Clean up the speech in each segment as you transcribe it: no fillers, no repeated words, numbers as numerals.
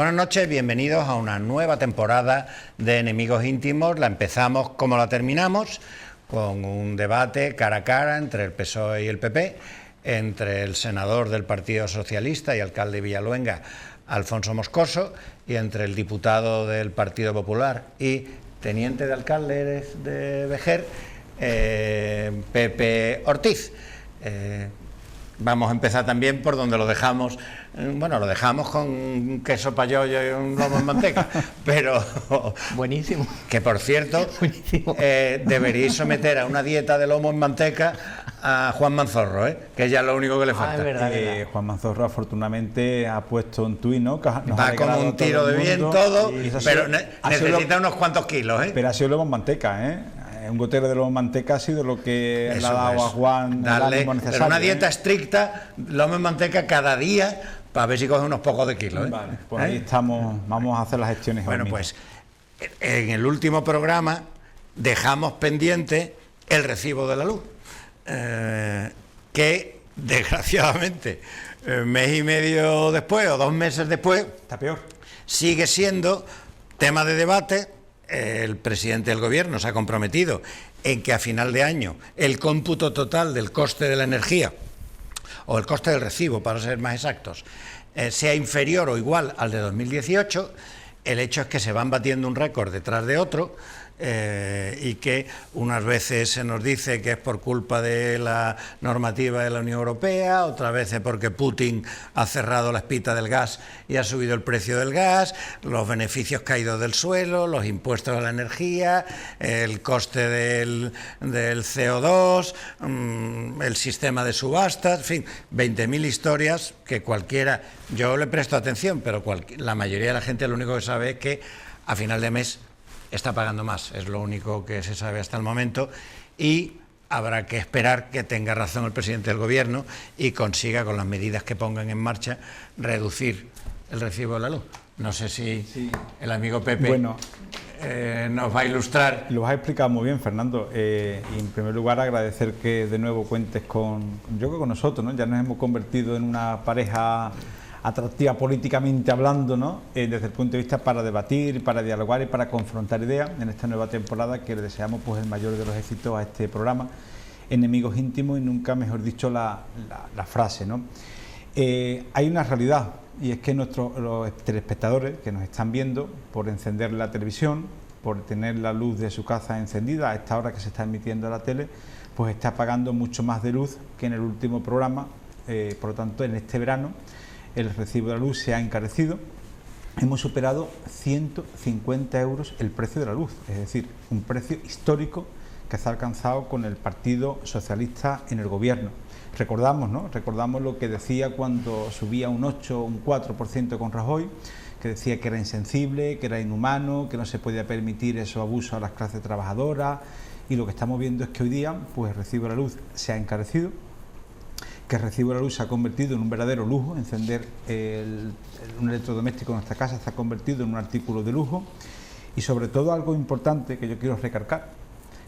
Buenas noches, bienvenidos a una nueva temporada de Enemigos Íntimos. La empezamos como la terminamos, con un debate cara a cara entre el PSOE y el PP, entre el senador del Partido Socialista y alcalde de Villaluenga, Alfonso Moscoso, y entre el diputado del Partido Popular y teniente de alcalde de Vejer, Pepe Ortiz. Vamos a empezar también por donde lo dejamos. Bueno, lo dejamos con queso payollo y un lomo en manteca, pero... Buenísimo. Que, por cierto, deberíais someter a una dieta de lomo en manteca a Juan Manzorro, que ya es lo único que le falta. Es verdad. Juan Manzorro, afortunadamente, ha puesto un tuit, ¿no? Va como un tiro de bien todo, pero necesita unos cuantos kilos, Pero ha sido lomo en manteca, Un gotero de lomo en manteca ha sido lo que le ha dado a Juan darle, el ánimo necesario. Pero una dieta estricta, lomo en manteca cada día, para ver si coge unos pocos de kilos. Vale, pues ahí estamos, vamos a hacer las gestiones. Bueno, pues en el último programa dejamos pendiente el recibo de la luz, que desgraciadamente mes y medio después o 2 meses después está peor. Sigue siendo tema de debate. El presidente del gobierno se ha comprometido en que a final de año el cómputo total del coste de la energía, o el coste del recibo, para ser más exactos, sea inferior o igual al de 2018. El hecho es que se van batiendo un récord detrás de otro, y que unas veces se nos dice que es por culpa de la normativa de la Unión Europea, otras veces porque Putin ha cerrado la espita del gas y ha subido el precio del gas, los beneficios caídos del suelo, los impuestos a la energía, el coste del CO2, el sistema de subastas, en fin, 20.000 historias que cualquiera, yo le presto atención, pero la mayoría de la gente lo único que sabe es que a final de mes está pagando más, es lo único que se sabe hasta el momento, y habrá que esperar que tenga razón el presidente del gobierno y consiga, con las medidas que pongan en marcha, reducir el recibo de la luz. No sé si el amigo Pepe nos va a ilustrar. Lo has explicado muy bien, Fernando, y en primer lugar agradecer que de nuevo cuentes con nosotros, ¿no? Ya nos hemos convertido en una pareja atractiva políticamente hablando, ¿no? Desde el punto de vista para debatir, para dialogar y para confrontar ideas en esta nueva temporada, que le deseamos pues el mayor de los éxitos a este programa, Enemigos Íntimos, y nunca mejor dicho la frase, ¿no? Hay una realidad, y es que los telespectadores que nos están viendo, por encender la televisión, por tener la luz de su casa encendida a esta hora que se está emitiendo la tele, pues está pagando mucho más de luz que en el último programa. Por lo tanto, en este verano el recibo de la luz se ha encarecido. Hemos superado 150 euros el precio de la luz, es decir, un precio histórico que se ha alcanzado con el Partido Socialista en el gobierno. Recordamos, ¿no? Recordamos lo que decía cuando subía un 8 o un 4% con Rajoy, que decía que era insensible, que era inhumano, que no se podía permitir esos abusos a las clases trabajadoras, y lo que estamos viendo es que hoy día pues el recibo de la luz se ha encarecido, que el recibo de la luz se ha convertido en un verdadero lujo. Encender un electrodoméstico en nuestra casa se ha convertido en un artículo de lujo, y sobre todo algo importante que yo quiero recalcar,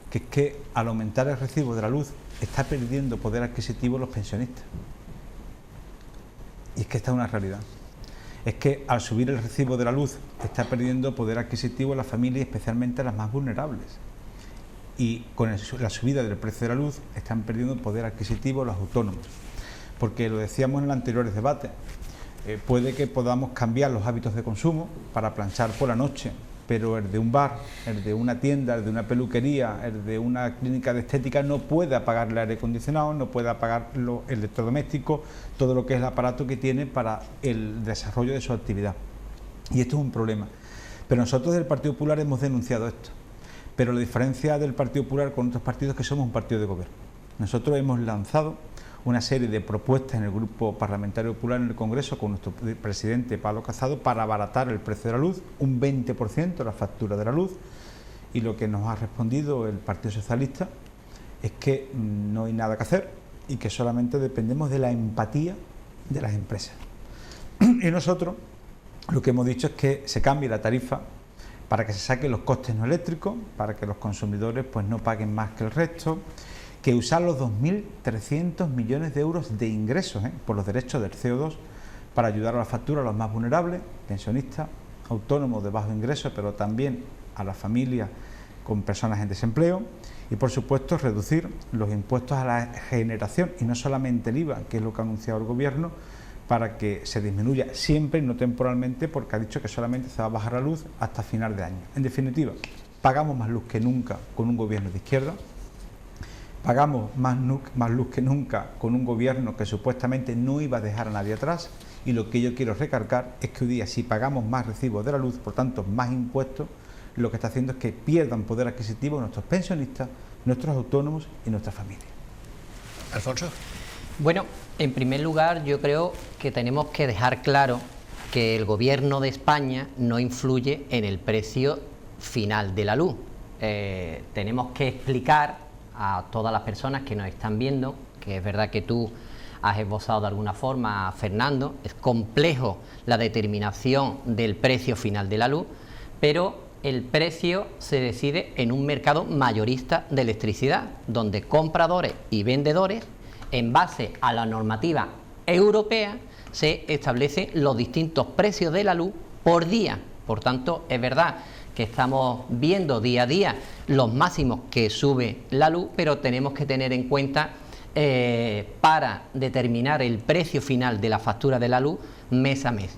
que es que al aumentar el recibo de la luz está perdiendo poder adquisitivo los pensionistas. Y es que esta es una realidad. Es que al subir el recibo de la luz está perdiendo poder adquisitivo las familias, especialmente las más vulnerables. Y con la subida del precio de la luz están perdiendo poder adquisitivo los autónomos. Porque lo decíamos en los anteriores debates, puede que podamos cambiar los hábitos de consumo para planchar por la noche, pero el de un bar, el de una tienda, el de una peluquería, el de una clínica de estética no puede apagar el aire acondicionado, no puede apagar los electrodomésticos, todo lo que es el aparato que tiene para el desarrollo de su actividad. Y esto es un problema. Pero nosotros del Partido Popular hemos denunciado esto. Pero la diferencia del Partido Popular con otros partidos es que somos un partido de gobierno. Nosotros hemos lanzado una serie de propuestas en el Grupo Parlamentario Popular en el Congreso con nuestro presidente Pablo Casado para abaratar el precio de la luz, un 20% la factura de la luz, y lo que nos ha respondido el Partido Socialista es que no hay nada que hacer y que solamente dependemos de la empatía de las empresas. Y nosotros lo que hemos dicho es que se cambie la tarifa para que se saquen los costes no eléctricos, para que los consumidores pues no paguen más que el resto, que usar los 2.300 millones de euros de ingresos por los derechos del CO2 para ayudar a la factura a los más vulnerables, pensionistas, autónomos de bajos ingresos, pero también a las familias con personas en desempleo, y por supuesto reducir los impuestos a la generación y no solamente el IVA, que es lo que ha anunciado el Gobierno, para que se disminuya siempre y no temporalmente, porque ha dicho que solamente se va a bajar la luz hasta final de año. En definitiva, pagamos más luz que nunca con un Gobierno de izquierda, pagamos más luz que nunca con un Gobierno que supuestamente no iba a dejar a nadie atrás, y lo que yo quiero recargar es que hoy día, si pagamos más recibos de la luz, por tanto más impuestos, lo que está haciendo es que pierdan poder adquisitivo nuestros pensionistas, nuestros autónomos y nuestras familias. Alfonso. Bueno, en primer lugar, yo creo que tenemos que dejar claro que el Gobierno de España no influye en el precio final de la luz. Tenemos que explicar a todas las personas que nos están viendo, que es verdad que tú has esbozado de alguna forma, Fernando, es complejo la determinación del precio final de la luz, pero el precio se decide en un mercado mayorista de electricidad, donde compradores y vendedores, en base a la normativa europea, se establecen los distintos precios de la luz por día. Por tanto, es verdad que estamos viendo día a día los máximos que sube la luz, pero tenemos que tener en cuenta para determinar el precio final de la factura de la luz mes a mes.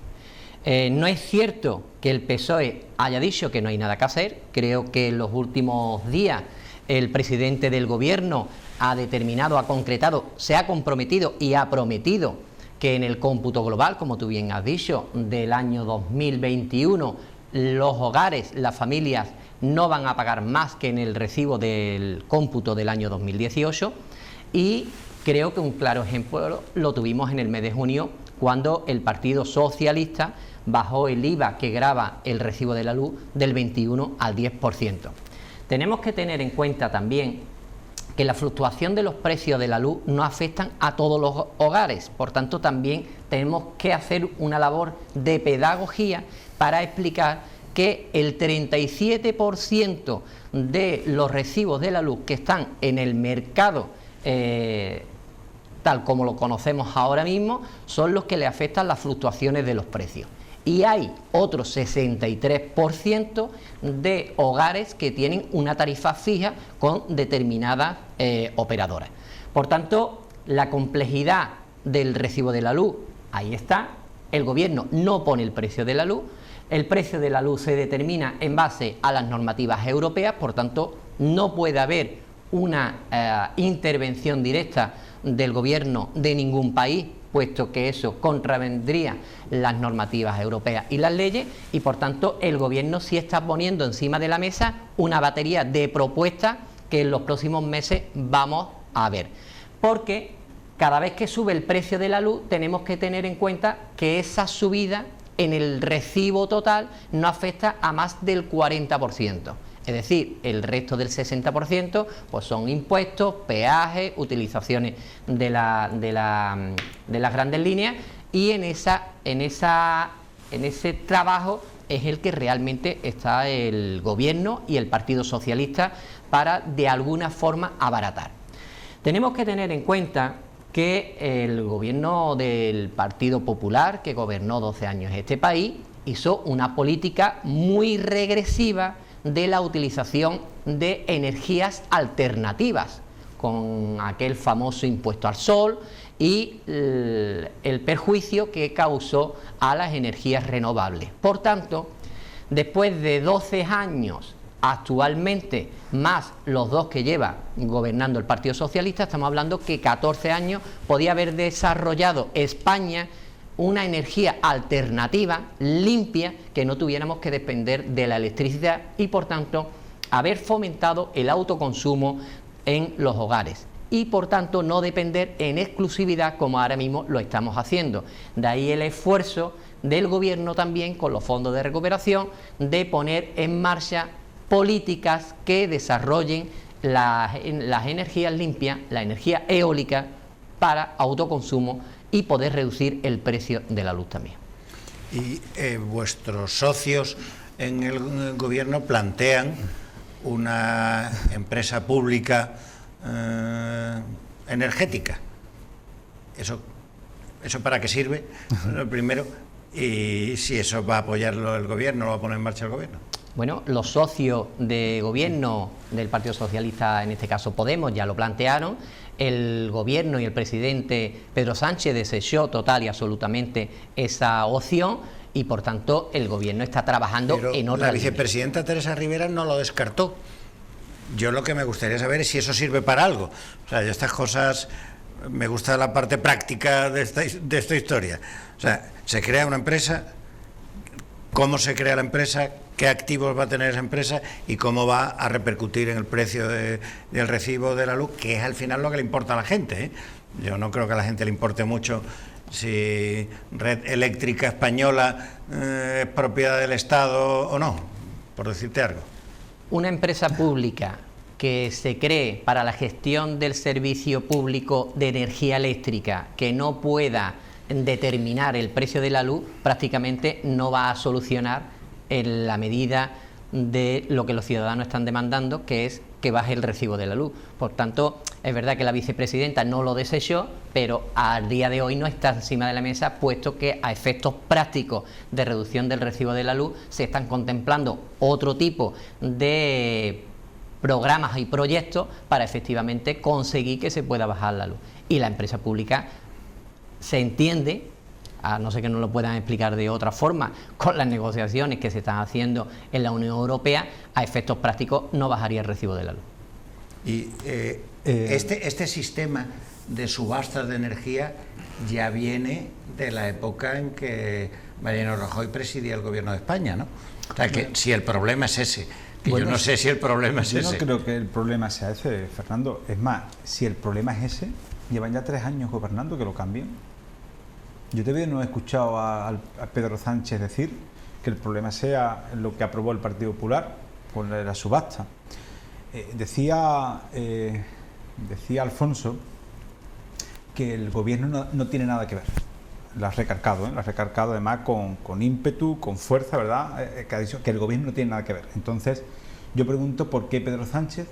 No es cierto que el PSOE haya dicho que no hay nada que hacer. Creo que en los últimos días el presidente del Gobierno ha determinado, ha concretado, se ha comprometido y ha prometido que en el cómputo global, como tú bien has dicho, del año 2021, los hogares, las familias no van a pagar más que en el recibo del cómputo del año 2018, y creo que un claro ejemplo lo tuvimos en el mes de junio, cuando el Partido Socialista bajó el IVA que grava el recibo de la luz del 21 al 10%. Tenemos que tener en cuenta también que la fluctuación de los precios de la luz no afectan a todos los hogares, por tanto también tenemos que hacer una labor de pedagogía para explicar que el 37% de los recibos de la luz que están en el mercado tal como lo conocemos ahora mismo, son los que le afectan las fluctuaciones de los precios. Y hay otro 63% de hogares que tienen una tarifa fija con determinadas operadoras. Por tanto, la complejidad del recibo de la luz, ahí está. El Gobierno no pone el precio de la luz. El precio de la luz se determina en base a las normativas europeas, por tanto, no puede haber una intervención directa del Gobierno de ningún país, puesto que eso contravendría las normativas europeas y las leyes, y por tanto el Gobierno sí está poniendo encima de la mesa una batería de propuestas que en los próximos meses vamos a ver. Porque cada vez que sube el precio de la luz tenemos que tener en cuenta que esa subida en el recibo total no afecta a más del 40%. Es decir, el resto del 60% pues son impuestos, peajes, utilizaciones de las grandes líneas, y en ese trabajo es el que realmente está el Gobierno y el Partido Socialista para de alguna forma abaratar. Tenemos que tener en cuenta que el Gobierno del Partido Popular, que gobernó 12 años este país, hizo una política muy regresiva de la utilización de energías alternativas, con aquel famoso impuesto al sol y el perjuicio que causó a las energías renovables. Por tanto, después de 12 años, actualmente, más los 2 que lleva gobernando el Partido Socialista, estamos hablando que 14 años podía haber desarrollado España una energía alternativa, limpia, que no tuviéramos que depender de la electricidad, y por tanto haber fomentado el autoconsumo en los hogares y por tanto no depender en exclusividad como ahora mismo lo estamos haciendo. De ahí el esfuerzo del Gobierno también, con los fondos de recuperación, de poner en marcha políticas que desarrollen las energías limpias, la energía eólica, para autoconsumo y poder reducir el precio de la luz también. Y vuestros socios en el Gobierno plantean una empresa pública energética. Eso ¿eso para qué sirve? Lo primero, y si eso va a apoyarlo el gobierno, lo va a poner en marcha el gobierno. Bueno, los socios de gobierno del Partido Socialista, en este caso Podemos, ya lo plantearon. El gobierno y el presidente Pedro Sánchez desechó total y absolutamente esa opción y, por tanto, el gobierno está trabajando en otra línea. La vicepresidenta Teresa Rivera no lo descartó. Yo lo que me gustaría saber es si eso sirve para algo. O sea, yo estas cosas, me gusta la parte práctica de esta historia. O sea, se crea una empresa, cómo se crea la empresa, qué activos va a tener esa empresa y cómo va a repercutir en el precio del recibo de la luz, que es al final lo que le importa a la gente, ¿eh? Yo no creo que a la gente le importe mucho si Red Eléctrica Española es propiedad del Estado o no, por decirte algo. Una empresa pública que se cree para la gestión del servicio público de energía eléctrica que no pueda determinar el precio de la luz, prácticamente no va a solucionar en la medida de lo que los ciudadanos están demandando, que es que baje el recibo de la luz. Por tanto, es verdad que la vicepresidenta no lo desechó, pero a día de hoy no está encima de la mesa, puesto que a efectos prácticos de reducción del recibo de la luz se están contemplando otro tipo de programas y proyectos para efectivamente conseguir que se pueda bajar la luz. Y la empresa pública se entiende, a no ser que no lo puedan explicar de otra forma, con las negociaciones que se están haciendo en la Unión Europea, a efectos prácticos no bajaría el recibo de la luz. Y este sistema de subastas de energía ya viene de la época en que Mariano Rajoy presidía el gobierno de España, ¿no? O sea, que si el problema es ese, que bueno, yo no sé si el problema es ese. Yo no creo que el problema sea ese, Fernando. Es más, si el problema es ese, llevan ya 3 años gobernando, que lo cambien. Yo todavía no he escuchado a Pedro Sánchez decir que el problema sea lo que aprobó el Partido Popular con la subasta. Decía Alfonso que el gobierno no tiene nada que ver. Lo has recargado, lo has recargado además con ímpetu, con fuerza, ¿verdad? Que ha dicho que el gobierno no tiene nada que ver. Entonces, yo pregunto por qué Pedro Sánchez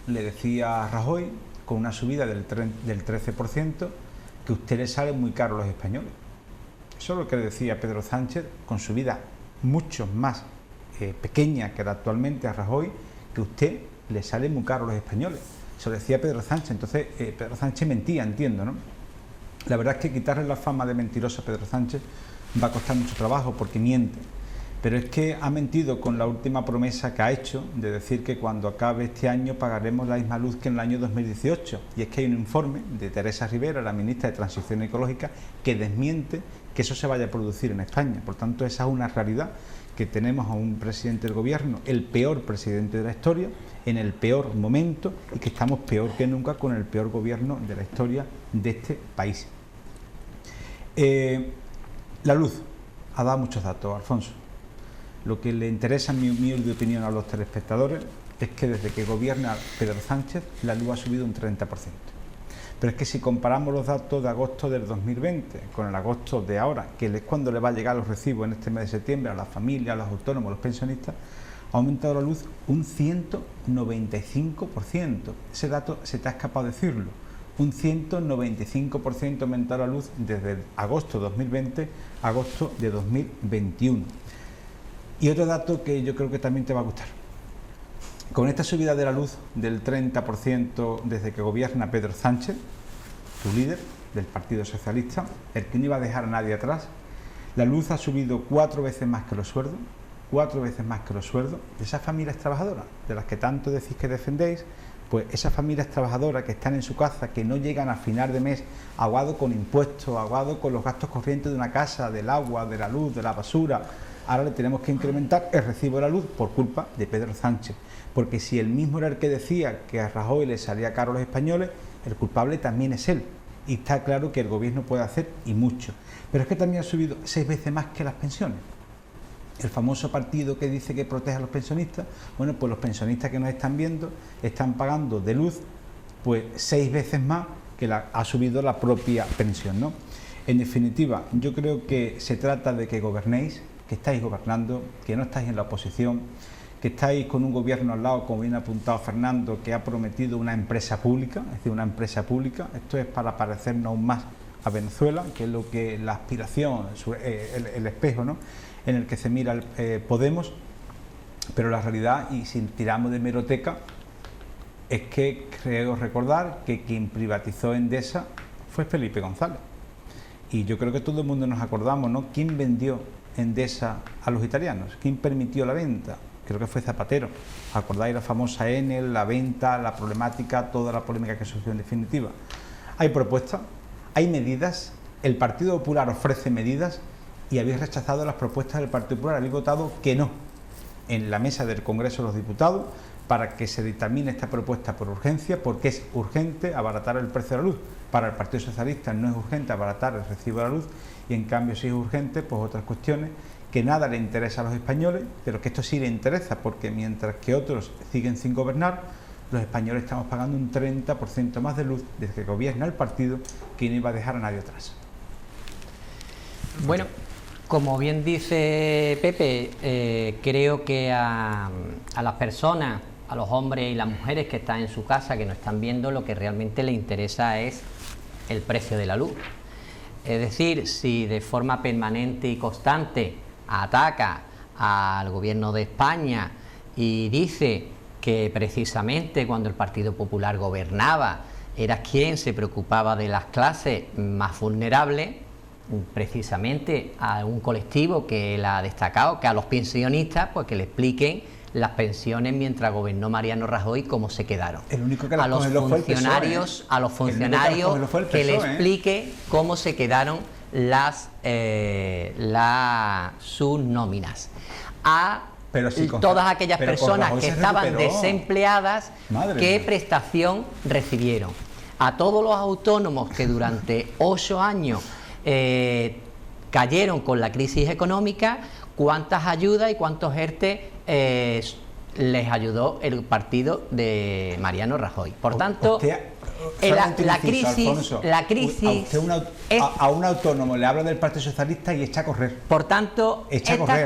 le decía a Rajoy, con una subida del 13%, que a usted le sale muy caro a los españoles. Eso es lo que le decía Pedro Sánchez, con subida mucho más pequeña que la actualmente a Rajoy, que a usted le sale muy caro a los españoles. Eso lo decía Pedro Sánchez. Entonces, Pedro Sánchez mentía, entiendo, ¿no? La verdad es que quitarle la fama de mentiroso a Pedro Sánchez va a costar mucho trabajo porque miente. Pero es que ha mentido con la última promesa que ha hecho de decir que cuando acabe este año pagaremos la misma luz que en el año 2018. Y es que hay un informe de Teresa Rivera, la ministra de Transición Ecológica, que desmiente que eso se vaya a producir en España. Por tanto, esa es una realidad, que tenemos a un presidente del gobierno, el peor presidente de la historia, en el peor momento, y que estamos peor que nunca con el peor gobierno de la historia de este país. La luz ha dado muchos datos, Alfonso. Lo que le interesa, en mi humilde opinión, a los telespectadores es que desde que gobierna Pedro Sánchez la luz ha subido un 30%. Pero es que si comparamos los datos de agosto del 2020 con el agosto de ahora, que es cuando le va a llegar los recibos en este mes de septiembre a las familias, a los autónomos, a los pensionistas, ha aumentado la luz un 195%. Ese dato se te ha escapado decirlo. Un 195% ha aumentado la luz desde agosto de 2020 a agosto de 2021. Y otro dato que yo creo que también te va a gustar. Con esta subida de la luz del 30% desde que gobierna Pedro Sánchez, tu líder del Partido Socialista, el que no iba a dejar a nadie atrás, la luz ha subido 4 veces más que los sueldos, 4 veces más que los sueldos de esas familias trabajadoras, de las que tanto decís que defendéis. Pues esas familias trabajadoras que están en su casa, que no llegan a final de mes, ahogado con impuestos, ahogado con los gastos corrientes de una casa, del agua, de la luz, de la basura. Ahora le tenemos que incrementar el recibo de la luz por culpa de Pedro Sánchez. Porque si él mismo era el que decía que a Rajoy le salía caro a los españoles, el culpable también es él. Y está claro que el gobierno puede hacer, y mucho. Pero es que también ha subido 6 veces más que las pensiones. El famoso partido que dice que protege a los pensionistas, bueno, pues los pensionistas que nos están viendo están pagando de luz pues 6 veces más que ha subido la propia pensión, ¿no? En definitiva, yo creo que se trata de que gobernéis, que estáis gobernando, que no estáis en la oposición, que estáis con un gobierno al lado, como bien ha apuntado Fernando, que ha prometido una empresa pública, es decir, una empresa pública. Esto es para parecernos aún más a Venezuela, que es lo que la aspiración, el espejo, ¿no?, en el que se mira Podemos, pero la realidad, y si tiramos de hemeroteca, es que creo recordar que quien privatizó Endesa fue Felipe González. Y yo creo que todo el mundo nos acordamos, ¿no?, ¿quién vendió Endesa a los italianos? ¿Quién permitió la venta? Creo que fue Zapatero. ¿Acordáis la famosa Enel, la venta, la problemática, toda la polémica que surgió en definitiva? Hay propuestas, hay medidas, el Partido Popular ofrece medidas y habéis rechazado las propuestas del Partido Popular, habéis votado que no en la mesa del Congreso de los Diputados para que se dictamine esta propuesta por urgencia, porque es urgente abaratar el precio de la luz. Para el Partido Socialista no es urgente abaratar el recibo de la luz, y en cambio sí es urgente pues otras cuestiones que nada le interesa a los españoles, pero que esto sí le interesa, porque mientras que otros siguen sin gobernar, los españoles estamos pagando un 30% más de luz desde que gobierna el partido que no iba a dejar a nadie atrás. Bueno, como bien dice Pepe, creo que a las personas, a los hombres y las mujeres que están en su casa, que nos están viendo, lo que realmente les interesa es el precio de la luz. Es decir, si de forma permanente y constante ataca al gobierno de España y dice que precisamente cuando el Partido Popular gobernaba era quien se preocupaba de las clases más vulnerables, precisamente a un colectivo que él ha destacado, que a los pensionistas, pues que le expliquen las pensiones mientras gobernó Mariano Rajoy cómo se quedaron. El único que a los funcionarios, a los funcionarios que le explique cómo se quedaron sus nóminas. Todas aquellas personas que estaban desempleadas, ¿qué prestación recibieron? A todos los autónomos que durante 8 años cayeron con la crisis económica, ¿cuántas ayudas y cuántos ERTE les ayudó el partido de Mariano Rajoy? Por tanto, la crisis a un autónomo le habla del Partido Socialista y echa a correr. Por tanto, esta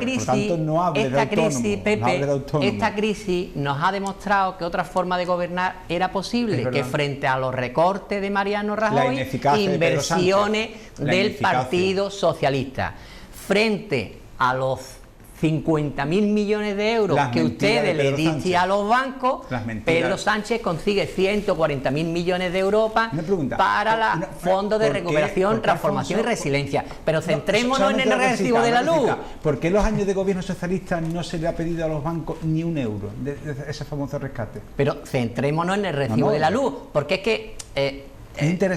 crisis nos ha demostrado que otra forma de gobernar era posible, que frente a los recortes de Mariano Rajoy, inversiones del Partido Socialista, frente a los 50.000 millones de euros que ustedes le dicen a los bancos, Pedro Sánchez consigue 140.000 millones de euros para el Fondo de Recuperación, Transformación y Resiliencia. Pero centrémonos en el recibo de la luz. ¿Por qué en los años de gobierno socialista no se le ha pedido a los bancos ni un euro de ese famoso rescate? Pero centrémonos en el recibo de la luz, porque es que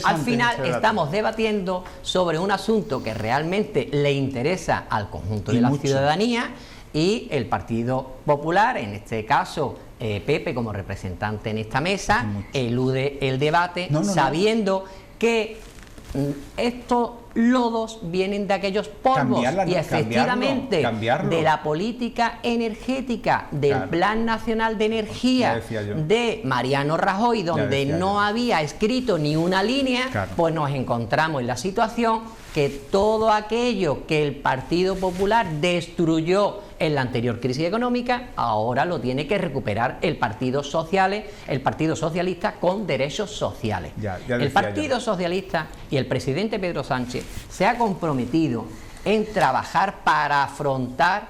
al final estamos debatiendo sobre un asunto que realmente le interesa al conjunto de la ciudadanía, y el Partido Popular, en este caso Pepe como representante en esta mesa, elude el debate sabiendo que estos lodos vienen de aquellos polvos y efectivamente de la política energética del Plan Nacional de Energía de Mariano Rajoy, donde no había escrito ni una línea, pues nos encontramos en la situación que todo aquello que el Partido Popular destruyó en la anterior crisis económica, ahora lo tiene que recuperar el Partido Socialista con derechos sociales. El Partido Socialista y el presidente Pedro Sánchez se ha comprometido en trabajar para afrontar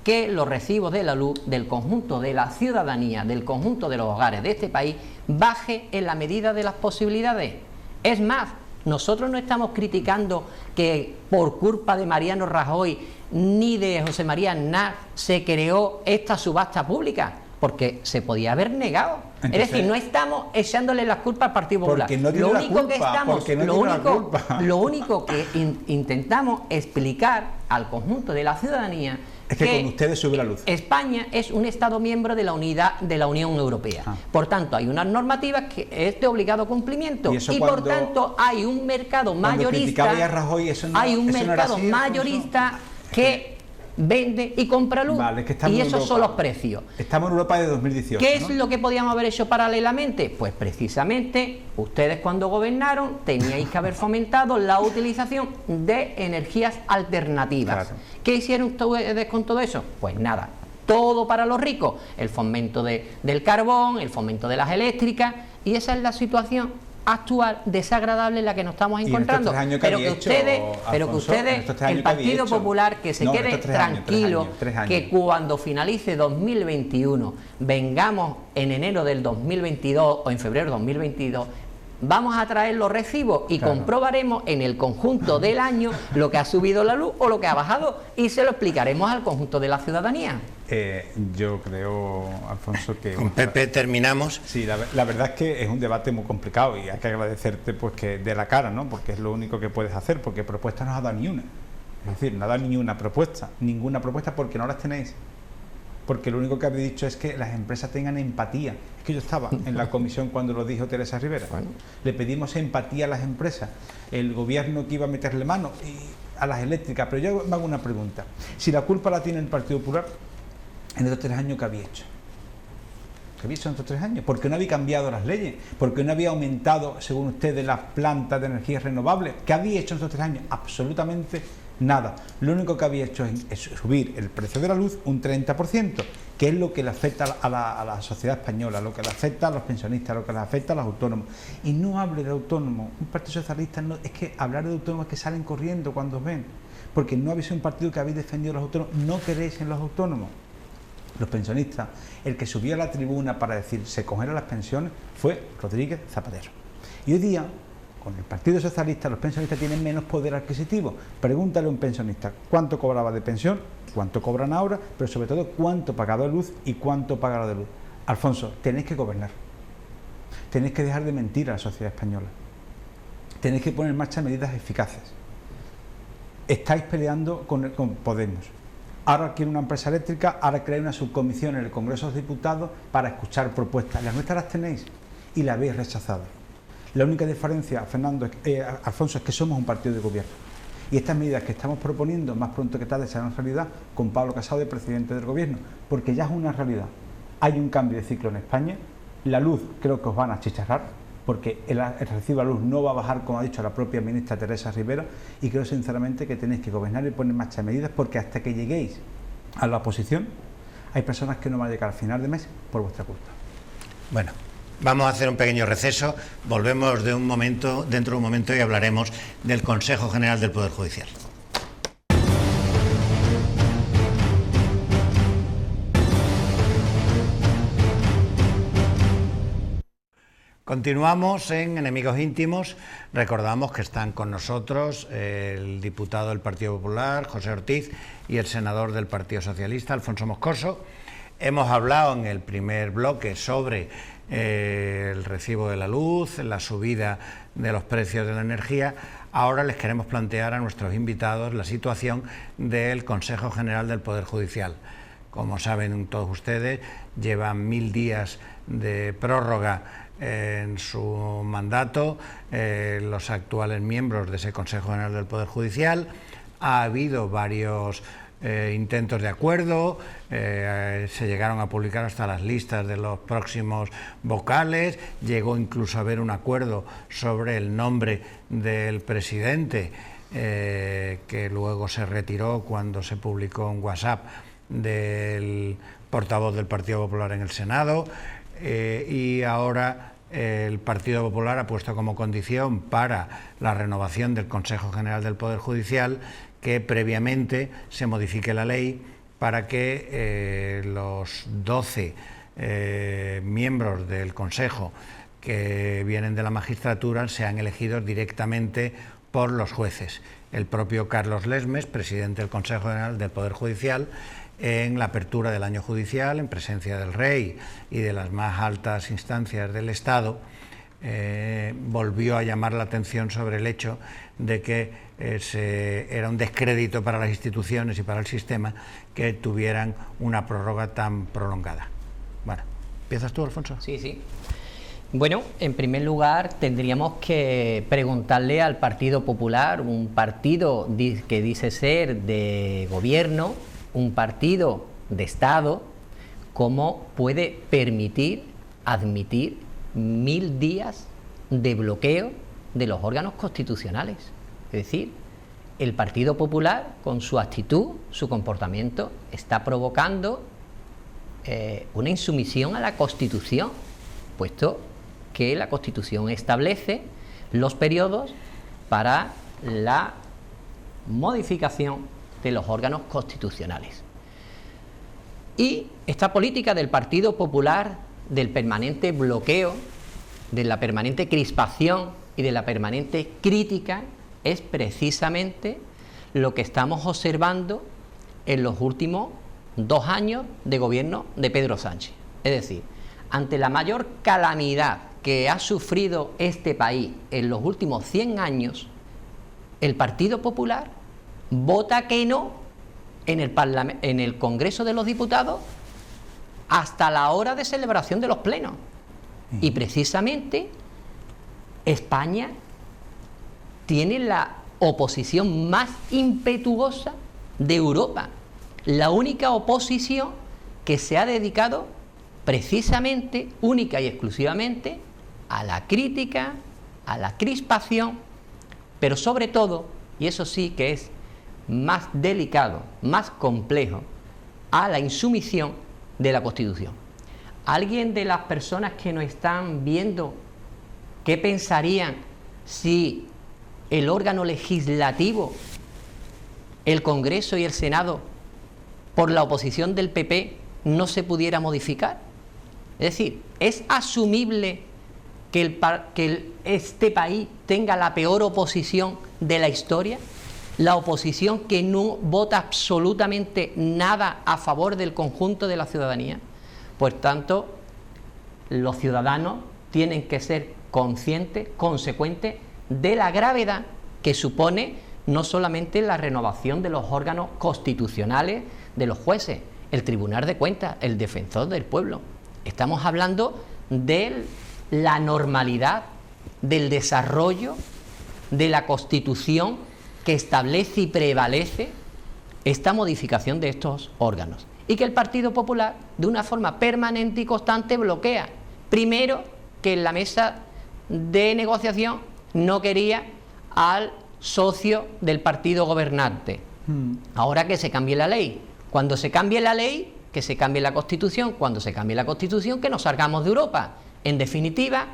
que los recibos de la luz del conjunto de la ciudadanía, del conjunto de los hogares de este país, baje en la medida de las posibilidades. Es más, nosotros no estamos criticando que por culpa de Mariano Rajoy ni de José María Aznar se creó esta subasta pública, porque se podía haber negado. Entonces, es decir, no estamos echándole las culpas al Partido Popular. Lo único que intentamos explicar al conjunto de la ciudadanía es que con ustedes sube la luz. España es un Estado miembro de la unidad de la Unión Europea. Por tanto, hay unas normativas que es de obligado cumplimiento. Y por tanto, hay un mercado mayorista. Que vende y compra luz. Y esos son los precios. Estamos en Europa de 2018. ¿Qué es lo que podíamos haber hecho paralelamente? Pues precisamente ustedes cuando gobernaron teníais que haber fomentado la utilización de energías alternativas. ¿Qué hicieron ustedes con todo eso? Pues nada, todo para los ricos, el fomento del carbón, el fomento de las eléctricas, y esa es la situación actual desagradable en la que nos estamos Y encontrando. en estos 3 años que Pero que ustedes, el Partido Popular, que se quede tranquilo, que cuando finalice 2021 vengamos en enero del 2022 o en febrero del 2022, vamos a traer los recibos y comprobaremos en el conjunto del año lo que ha subido la luz o lo que ha bajado, y se lo explicaremos al conjunto de la ciudadanía. Yo creo, Alfonso, que... Con Pepe terminamos. Sí, la verdad es que es un debate muy complicado y hay que agradecerte pues que de la cara, ¿no? Porque es lo único que puedes hacer, porque propuesta no has dado ni una. Es decir, no has dado ni una propuesta, ninguna propuesta, porque no las tenéis. Porque lo único que habéis dicho es que las empresas tengan empatía. Es que yo estaba en la comisión cuando lo dijo Teresa Rivera. Le pedimos empatía a las empresas. El gobierno que iba a meterle mano a las eléctricas. Pero yo me hago una pregunta. Si la culpa la tiene el Partido Popular, en estos 3 años, ¿qué había hecho? ¿Qué había hecho en estos 3 años? ¿Por qué no había cambiado las leyes? ¿Por qué no había aumentado, según ustedes, las plantas de energías renovables? ¿Qué había hecho en estos 3 años? Absolutamente nada. Lo único que había hecho es subir el precio de la luz un 30%, que es lo que le afecta a la sociedad española, lo que le afecta a los pensionistas, lo que le afecta a los autónomos. Y no hable de autónomos. Un partido socialista, no, es que hablar de autónomos es que salen corriendo cuando os ven, porque no habéis sido un partido que habéis defendido a los autónomos, no queréis en los autónomos. Los pensionistas, el que subió a la tribuna para decir se cogerán las pensiones fue Rodríguez Zapatero. Y hoy día, con el Partido Socialista, los pensionistas tienen menos poder adquisitivo. Pregúntale a un pensionista cuánto cobraba de pensión, cuánto cobran ahora, pero sobre todo cuánto pagaba de luz y cuánto pagará de luz. Alfonso, tenéis que gobernar. Tenéis que dejar de mentir a la sociedad española. Tenéis que poner en marcha medidas eficaces. Estáis peleando con Podemos. Ahora quiere una empresa eléctrica, ahora crea una subcomisión en el Congreso de los Diputados para escuchar propuestas. Las nuestras las tenéis y las habéis rechazado. La única diferencia, Alfonso, es que somos un partido de gobierno. Y estas medidas que estamos proponiendo, más pronto que tarde, serán realidad con Pablo Casado de presidente del gobierno, porque ya es una realidad. Hay un cambio de ciclo en España, la luz creo que os van a achicharrar, porque el recibo de luz no va a bajar, como ha dicho la propia ministra Teresa Rivera, y creo sinceramente que tenéis que gobernar y poner en marcha medidas, porque hasta que lleguéis a la oposición hay personas que no van a llegar al final de mes por vuestra culpa. Bueno, vamos a hacer un pequeño receso, volvemos dentro de un momento y hablaremos del Consejo General del Poder Judicial. Continuamos en Enemigos Íntimos. Recordamos que están con nosotros el diputado del Partido Popular, José Ortiz, y el senador del Partido Socialista, Alfonso Moscoso. Hemos hablado en el primer bloque sobre el recibo de la luz, la subida de los precios de la energía. Ahora les queremos plantear a nuestros invitados la situación del Consejo General del Poder Judicial. Como saben todos ustedes, llevan 1000 días de prórroga en su mandato los actuales miembros de ese Consejo General del Poder Judicial. Ha habido varios intentos de acuerdo, se llegaron a publicar hasta las listas de los próximos vocales, llegó incluso a haber un acuerdo sobre el nombre del presidente, que luego se retiró cuando se publicó un WhatsApp del portavoz del Partido Popular en el Senado. Y ahora el Partido Popular ha puesto como condición para la renovación del Consejo General del Poder Judicial que previamente se modifique la ley para que los 12 miembros del Consejo que vienen de la magistratura sean elegidos directamente por los jueces. El propio Carlos Lesmes, presidente del Consejo General del Poder Judicial, en la apertura del año judicial, en presencia del Rey y de las más altas instancias del Estado, volvió a llamar la atención sobre el hecho de que era un descrédito para las instituciones y para el sistema que tuvieran una prórroga tan prolongada. Bueno, ¿empiezas tú, Alfonso? Sí, sí. Bueno, en primer lugar tendríamos que preguntarle al Partido Popular, un partido que dice ser de gobierno, un partido de Estado, cómo puede admitir 1000 días de bloqueo de los órganos constitucionales. Es decir, el Partido Popular, con su actitud, su comportamiento, está provocando una insumisión a la Constitución, puesto que la Constitución establece los periodos para la modificación de los órganos constitucionales. Y esta política del Partido Popular, del permanente bloqueo, de la permanente crispación y de la permanente crítica, es precisamente lo que estamos observando en los últimos 2 años de gobierno de Pedro Sánchez. Es decir, ante la mayor calamidad que ha sufrido este país en los últimos 100 años, el Partido Popular vota que no en el Congreso de los Diputados hasta la hora de celebración de los plenos. Y precisamente España tiene la oposición más impetuosa de Europa, la única oposición que se ha dedicado precisamente, única y exclusivamente, a la crítica, a la crispación, pero sobre todo, y eso sí que es más delicado, más complejo, a la insumisión de la Constitución. ¿Alguien de las personas que nos están viendo, qué pensarían si el órgano legislativo, el Congreso y el Senado, por la oposición del PP, no se pudiera modificar? Es decir, ¿es asumible que este país tenga la peor oposición de la historia? La oposición que no vota absolutamente nada a favor del conjunto de la ciudadanía. Por tanto, los ciudadanos tienen que ser conscientes, consecuentes de la gravedad que supone no solamente la renovación de los órganos constitucionales de los jueces, el Tribunal de Cuentas, el Defensor del Pueblo. Estamos hablando de la normalidad, del desarrollo de la Constitución que establece y prevalece esta modificación de estos órganos. Y que el Partido Popular, de una forma permanente y constante, bloquea. Primero, que en la mesa de negociación no quería al socio del partido gobernante. Ahora que se cambie la ley. Cuando se cambie la ley, que se cambie la Constitución. Cuando se cambie la Constitución, que nos salgamos de Europa. En definitiva,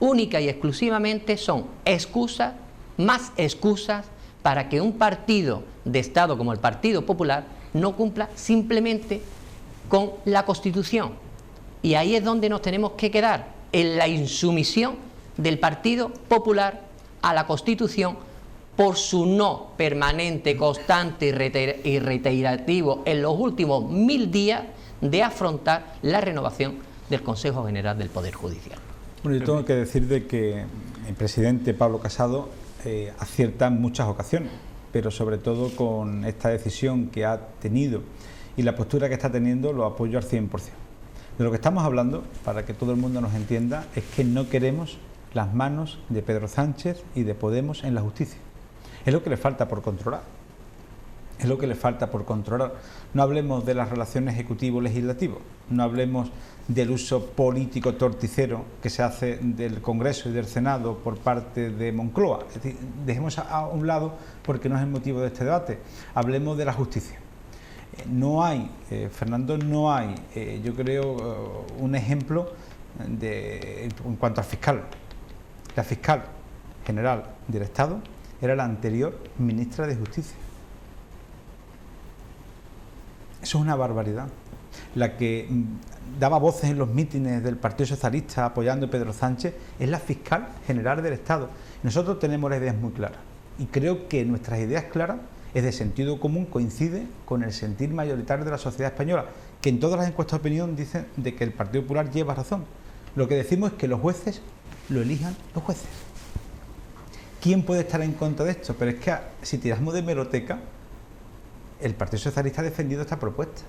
única y exclusivamente son excusas, más excusas, para que un partido de Estado como el Partido Popular no cumpla simplemente con la Constitución. Y ahí es donde nos tenemos que quedar, en la insumisión del Partido Popular a la Constitución por su no permanente, constante y reiterativo en los últimos 1000 días de afrontar la renovación del Consejo General del Poder Judicial. Bueno, yo tengo que decir de que el presidente Pablo Casado acierta en muchas ocasiones, pero sobre todo con esta decisión que ha tenido y la postura que está teniendo lo apoyo al 100%. De lo que estamos hablando, para que todo el mundo nos entienda, es que no queremos las manos de Pedro Sánchez y de Podemos en la justicia. Es lo que le falta por controlar. Es lo que le falta por controlar. No hablemos de las relaciones ejecutivo-legislativo, no hablemos del uso político torticero que se hace del Congreso y del Senado por parte de Moncloa. Es decir, dejemos a un lado porque no es el motivo de este debate. Hablemos de la justicia. No hay, Fernando, no hay, yo creo, un ejemplo en cuanto al fiscal. La fiscal general del Estado era la anterior ministra de Justicia. Eso es una barbaridad. La que daba voces en los mítines del Partido Socialista apoyando a Pedro Sánchez es la fiscal general del Estado. Nosotros tenemos las ideas muy claras y creo que nuestras ideas claras es de sentido común, coincide con el sentir mayoritario de la sociedad española, que en todas las encuestas de opinión dicen de que el Partido Popular lleva razón. Lo que decimos es que los jueces lo elijan los jueces. ¿Quién puede estar en contra de esto? Pero es que si tiramos de hemeroteca, el Partido Socialista ha defendido esta propuesta.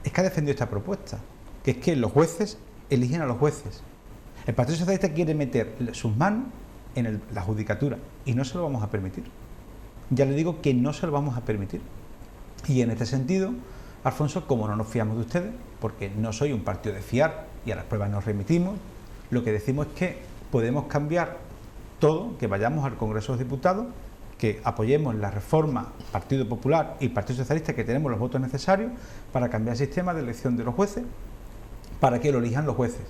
Es que ha defendido esta propuesta, que es que los jueces eligen a los jueces. El Partido Socialista quiere meter sus manos en la judicatura y no se lo vamos a permitir. Ya le digo que no se lo vamos a permitir. Y en este sentido, Alfonso, como no nos fiamos de ustedes, porque no soy un partido de fiar y a las pruebas nos remitimos, lo que decimos es que podemos cambiar todo, que vayamos al Congreso de los Diputados, que apoyemos la reforma Partido Popular y Partido Socialista, que tenemos los votos necesarios para cambiar el sistema de elección de los jueces, para que lo elijan los jueces.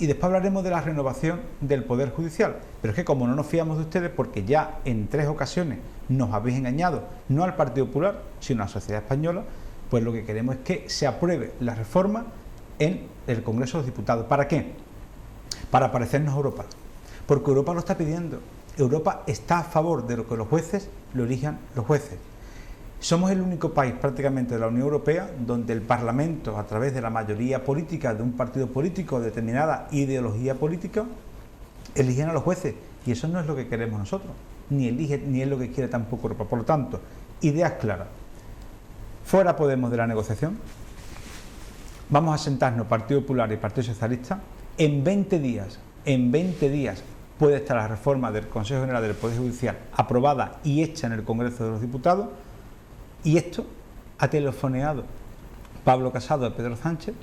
y después hablaremos de la renovación del Poder Judicial. Pero es que como no nos fiamos de ustedes, porque ya en 3 ocasiones nos habéis engañado, no al Partido Popular, sino a la sociedad española, pues lo que queremos es que se apruebe la reforma en el Congreso de los Diputados. ¿Para qué? Para parecernos a Europa. Porque Europa lo está pidiendo. Europa está a favor de lo que los jueces lo elijan los jueces. Somos el único país prácticamente de la Unión Europea donde el Parlamento, a través de la mayoría política de un partido político o determinada ideología política, eligen a los jueces. Y eso no es lo que queremos nosotros, ni es lo que quiere tampoco Europa. Por lo tanto, ideas claras. Fuera Podemos de la negociación. Vamos a sentarnos Partido Popular y Partido Socialista. En 20 días puede estar la reforma del Consejo General del Poder Judicial aprobada y hecha en el Congreso de los Diputados. Y esto ha telefoneado Pablo Casado a Pedro Sánchez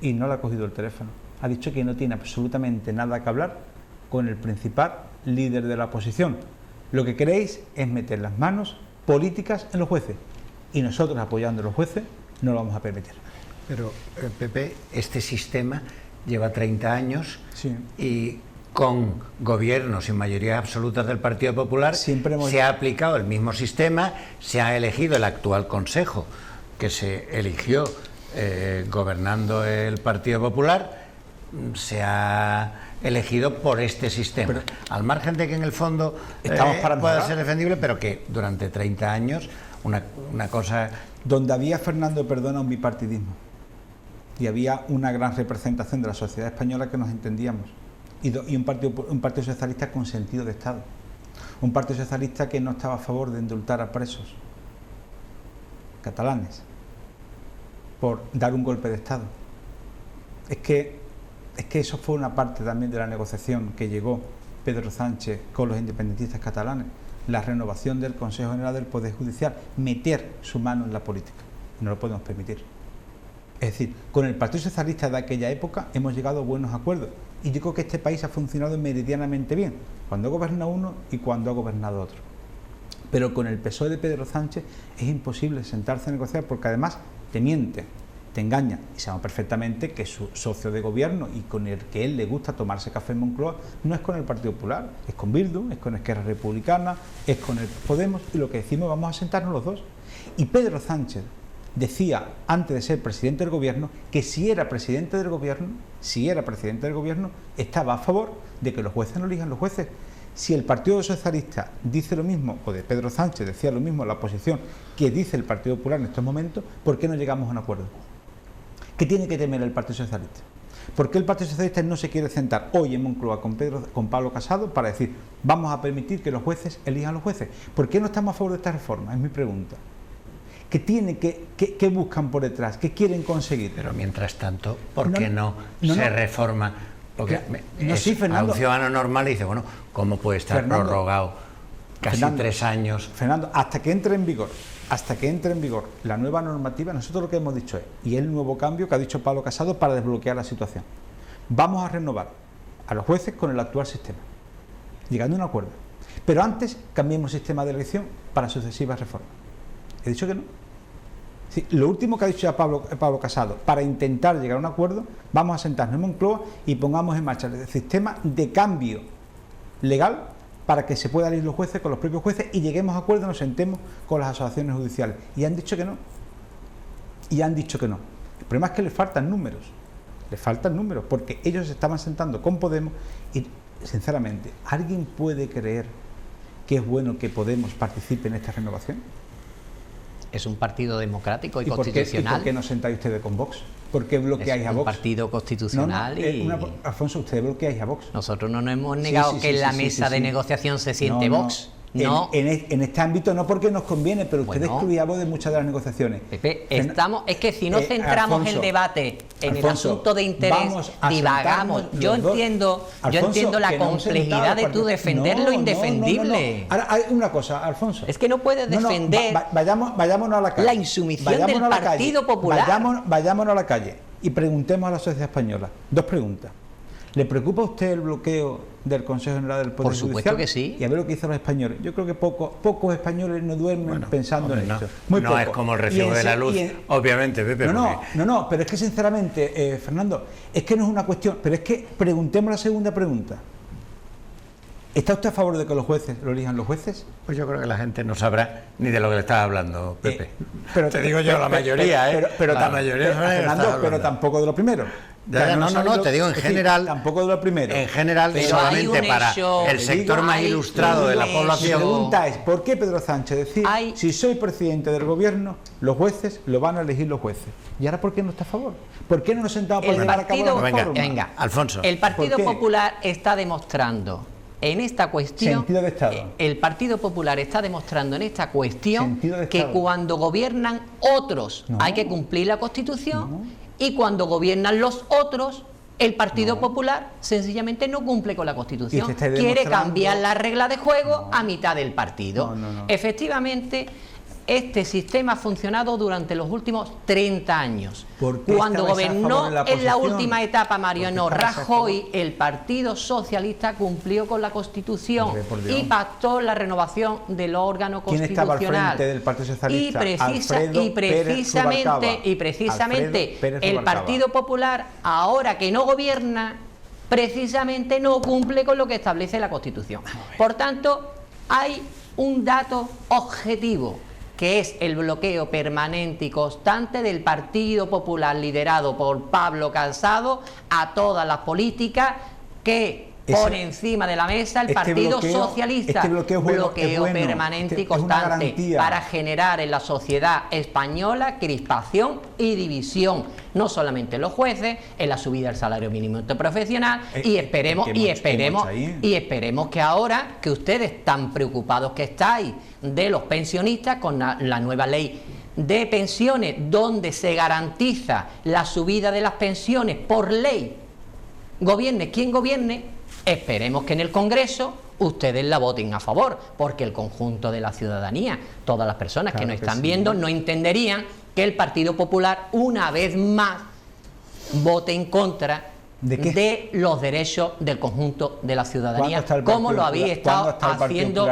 y no le ha cogido el teléfono. Ha dicho que no tiene absolutamente nada que hablar con el principal líder de la oposición. Lo que queréis es meter las manos políticas en los jueces. Y nosotros, apoyando a los jueces, no lo vamos a permitir. Pero, Pepe, este sistema lleva 30 años Sí. Y con gobiernos y mayorías absolutas del Partido Popular se ha aplicado el mismo sistema, se ha elegido el actual Consejo que se eligió gobernando el Partido Popular, se ha elegido por este sistema, pero, al margen de que en el fondo pueda ser defendible, pero que durante 30 años una cosa... Donde había, Fernando, perdona, un bipartidismo y había una gran representación de la sociedad española que nos entendíamos. Y un partido socialista con sentido de Estado. Un partido socialista que no estaba a favor de indultar a presos catalanes por dar un golpe de Estado. Es que eso fue una parte también de la negociación que llegó Pedro Sánchez con los independentistas catalanes. La renovación del Consejo General del Poder Judicial. Meter su mano en la política. No lo podemos permitir. Es decir, con el Partido Socialista de aquella época hemos llegado a buenos acuerdos. Y yo creo que este país ha funcionado meridianamente bien, cuando ha gobernado uno y cuando ha gobernado otro. Pero con el PSOE de Pedro Sánchez es imposible sentarse a negociar porque además te miente, te engaña. Y sabemos perfectamente que su socio de gobierno y con el que él le gusta tomarse café en Moncloa no es con el Partido Popular, es con Bildu, es con Esquerra Republicana, es con el Podemos y lo que decimos vamos a sentarnos los dos. Y Pedro Sánchez decía antes de ser presidente del gobierno que si era presidente del gobierno estaba a favor de que los jueces no elijan los jueces. Si el Partido Socialista dice lo mismo, o de Pedro Sánchez decía lo mismo en la oposición que dice el Partido Popular en estos momentos, ¿por qué no llegamos a un acuerdo? ¿Qué tiene que temer el Partido Socialista? ¿Por qué el Partido Socialista no se quiere sentar hoy en Moncloa con Pablo Casado para decir vamos a permitir que los jueces elijan a los jueces? ¿Por qué no estamos a favor de esta reforma? Es mi pregunta. ¿Qué buscan por detrás? ¿Qué quieren conseguir? Pero mientras tanto, ¿por qué no se reforma? Porque a un ciudadano normal le dice, bueno, ¿cómo puede estar prorrogado casi 3 años? Fernando, hasta que entre en vigor la nueva normativa, nosotros lo que hemos dicho es, y el nuevo cambio que ha dicho Pablo Casado para desbloquear la situación, vamos a renovar a los jueces con el actual sistema, llegando a un acuerdo. Pero antes cambiemos el sistema de elección para sucesivas reformas. He dicho que no. Sí, lo último que ha dicho ya Pablo Casado, para intentar llegar a un acuerdo, vamos a sentarnos en Moncloa y pongamos en marcha el sistema de cambio legal para que se puedan ir los jueces con los propios jueces y lleguemos a acuerdo, nos sentemos con las asociaciones judiciales. Y han dicho que no. El problema es que les faltan números, porque ellos se estaban sentando con Podemos y, sinceramente, ¿alguien puede creer que es bueno que Podemos participe en esta renovación? Es un partido democrático y constitucional. ¿Y por qué no sentáis ustedes con Vox? ¿Por qué bloqueáis a Vox? Es un partido constitucional Alfonso, ustedes bloqueáis a Vox. Nosotros no nos hemos negado que en la mesa de negociación se siente Vox. No. En este ámbito no porque nos conviene, pero ustedes excluían de muchas de las negociaciones. Pepe, es que si no centramos Alfonso, el debate en el asunto de interés, divagamos. Yo entiendo la complejidad de tu defender lo indefendible. Ahora, hay una cosa, Alfonso. Es que no puedes defender vayámonos a la calle. La insumisión del Partido Popular. Vayámonos a la calle y preguntemos a la sociedad española. 2 preguntas. ¿Le preocupa a usted el bloqueo del Consejo General del Poder Judicial? Por supuesto que sí. Y a ver lo que dicen los españoles. Yo creo que pocos españoles no duermen pensando en esto. Muy no poco. es como el recibo de la luz, obviamente, Pepe. No, pero es que sinceramente, Fernando, es que no es una cuestión, pero es que preguntemos la segunda pregunta. ¿Está usted a favor de que los jueces lo elijan los jueces? Pues yo creo que la gente no sabrá ni de lo que le estás hablando, Pepe. Pero te digo yo, la mayoría, la mayoría Fernando, pero tampoco de lo primero. No, te digo en general. Tampoco de lo primero. En general, solamente para el sector más ilustrado de la población. Mi pregunta es, ¿por qué Pedro Sánchez decía, si soy presidente del gobierno, los jueces lo van a elegir los jueces? ¿Y ahora por qué no está a favor? ¿Por qué no nos sentamos para llevar a cabo la reforma? Venga, Alfonso. El Partido Popular está demostrando en esta cuestión, sentido de Estado. El Partido Popular está demostrando en esta cuestión que cuando gobiernan otros hay que cumplir la Constitución y cuando gobiernan los otros el Partido Popular sencillamente no cumple con la Constitución, quiere cambiar la regla de juego a mitad del partido. Efectivamente, este sistema ha funcionado durante los últimos 30 años. Cuando gobernó en la última etapa Mariano Rajoy, el Partido Socialista cumplió con la Constitución y pactó la renovación del órgano constitucional. ¿Quién estaba al frente del Partido Socialista? Y precisamente el Partido Popular, ahora que no gobierna, precisamente no cumple con lo que establece la Constitución. Por tanto, hay un dato objetivo, que es el bloqueo permanente y constante del Partido Popular liderado por Pablo Casado a todas las políticas que pone encima de la mesa el Partido Socialista. Bloqueo permanente y constante para generar en la sociedad española crispación y división, no solamente en los jueces, en la subida del salario mínimo interprofesional y esperemos que ahora que ustedes tan preocupados que estáis de los pensionistas con la nueva ley de pensiones donde se garantiza la subida de las pensiones por ley, gobierne quien gobierne, esperemos que en el Congreso ustedes la voten a favor, porque el conjunto de la ciudadanía, todas las personas que nos están viendo, no entenderían que el Partido Popular una vez más vote en contra de los derechos del conjunto de la ciudadanía, como lo había estado haciendo,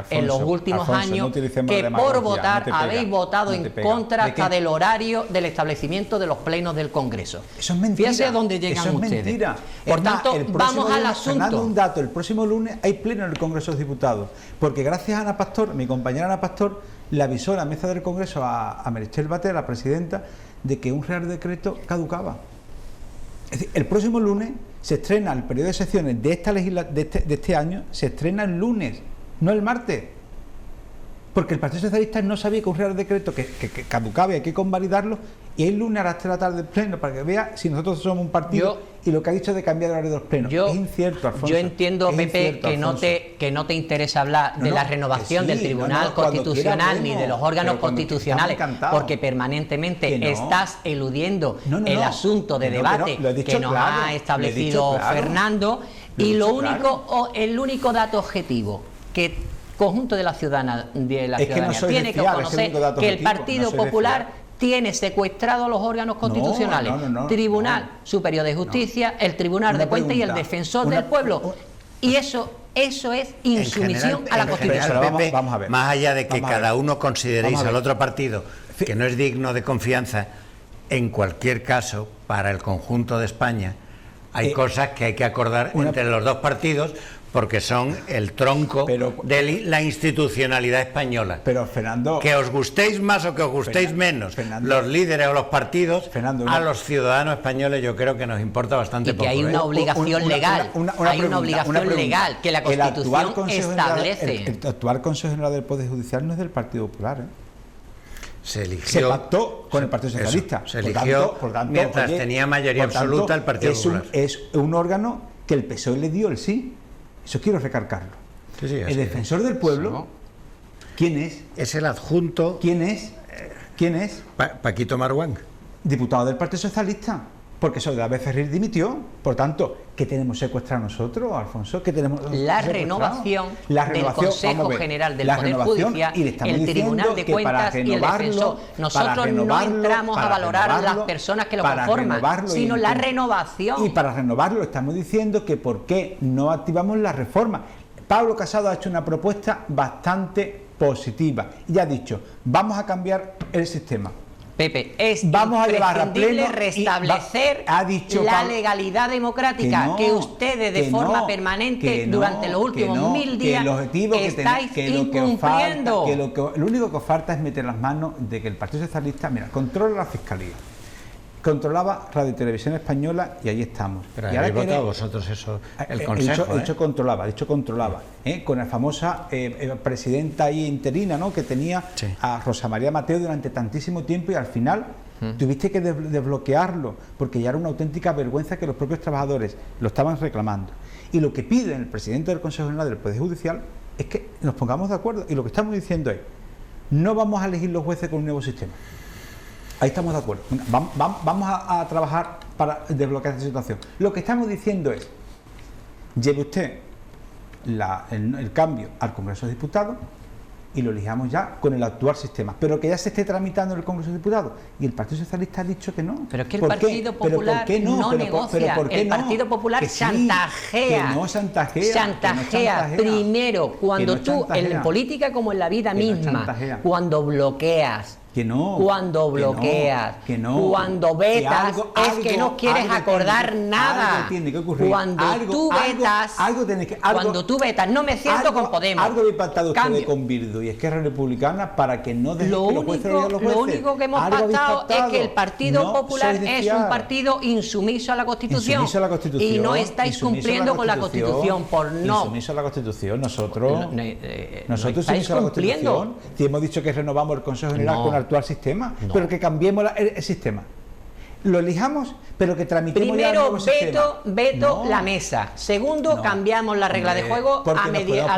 en los últimos años, que por votar habéis votado en contra hasta del horario del establecimiento de los plenos del Congreso. Eso es mentira. Fíjense dónde llegan ustedes. Mentira. Por tanto, vamos al asunto. Fernando, un dato, el próximo lunes hay pleno en el Congreso de los Diputados, porque gracias a Ana Pastor, mi compañera Ana Pastor, le avisó a la mesa del Congreso a Meritxell Batet, la presidenta, de que un Real Decreto caducaba. Es decir, el próximo lunes se estrena el periodo de sesiones de este año, se estrena el lunes, no el martes. Porque el Partido Socialista no sabía que un Real Decreto que caducaba y hay que convalidarlo, y el lunes a las 3 de la tarde el pleno, para que vea si nosotros somos un partido y lo que ha dicho de cambiar el horario de los plenos. Es incierto, Alfonso. Yo entiendo, Pepe, que no te interesa hablar de la renovación del Tribunal Constitucional ni de los órganos constitucionales, porque permanentemente estás eludiendo el asunto de debate que nos ha establecido Fernando, y el único dato objetivo que el conjunto de la ciudadanía tiene que conocer, que el Partido Popular tiene secuestrado los órganos constitucionales, Tribunal Superior de Justicia, el Tribunal de Cuentas y el Defensor del Pueblo. Y eso es insumisión a la Constitución. Pepe, vamos a ver. Más allá de que cada uno consideréis al otro partido que no es digno de confianza, en cualquier caso, para el conjunto de España, hay cosas que hay que acordar entre los dos partidos, porque son el tronco de la institucionalidad española. Pero, Fernando, que os gustéis más o que os gustéis menos, los líderes o los partidos, a los ciudadanos españoles yo creo que nos importa bastante poco. Y que hay una obligación legal, hay una obligación legal que la Constitución establece. El actual Consejo General del Poder Judicial no es del Partido Popular, Se pactó con el Partido Socialista. Se eligió por tanto, mientras tenía mayoría absoluta el Partido Popular. Es un órgano que el PSOE le dio el sí. Eso quiero recalcarlo. El defensor del pueblo, ¿quién es? Es el adjunto. ¿Quién es? Paquito Marguán. Diputado del Partido Socialista. porque Soledad Becerril dimitió. Por tanto, ¿qué tenemos secuestrado nosotros, Alfonso? ¿Qué tenemos la renovación del Consejo General del Poder Judicial, el Tribunal de Cuentas y el Defensor. Nosotros no entramos a valorar las personas que lo conforman, sino la renovación. Y para renovarlo estamos diciendo que por qué no activamos la reforma. Pablo Casado ha hecho una propuesta bastante positiva y ha dicho, vamos a cambiar el sistema. Pepe, es imprescindible restablecer la legalidad demúcrata que ustedes de forma permanente durante los últimos 1000 días estáis incumpliendo. Lo único que os falta es meter las manos de que el Partido Socialista, mira, controla la Fiscalía, controlaba Radio y Televisión Española y ahí estamos. Pero y habéis votado vosotros eso, el Consejo. He dicho controlaba, con la famosa presidenta ahí interina, ¿no?, que tenía a Rosa María Mateo durante tantísimo tiempo y al final tuviste que desbloquearlo porque ya era una auténtica vergüenza que los propios trabajadores lo estaban reclamando. Y lo que pide el presidente del Consejo General del Poder Judicial es que nos pongamos de acuerdo y lo que estamos diciendo es, no vamos a elegir los jueces con un nuevo sistema. Ahí estamos de acuerdo. Vamos a trabajar para desbloquear esta situación. Lo que estamos diciendo es, lleve usted el cambio al Congreso de Diputados y lo elijamos ya con el actual sistema, pero que ya se esté tramitando en el Congreso de Diputados. Y el Partido Socialista ha dicho que no. Pero es que el Partido Popular no negocia. El Partido Popular chantajea. Chantajea. Primero, cuando tú, en política como en la vida misma, cuando bloqueas, cuando bloqueas, cuando vetas, es que no quieres acordar nada. Cuando tú vetas, no me siento con Podemos. Algo habéis pactado ustedes con Bildu y Esquerra Republicana para que no dejen que los jueces elijan los jueces. Lo único que hemos pactado es que el Partido Popular es un partido insumiso a la Constitución y no estáis cumpliendo con la Constitución por no. Insumiso a la Constitución, nosotros insumiso a la Constitución. Si hemos dicho que renovamos el Consejo General con el actual sistema, pero que cambiemos el sistema. Lo elijamos, pero que tramitemos ya el nuevo sistema. Veto la mesa. Segundo, cambiamos la regla de juego a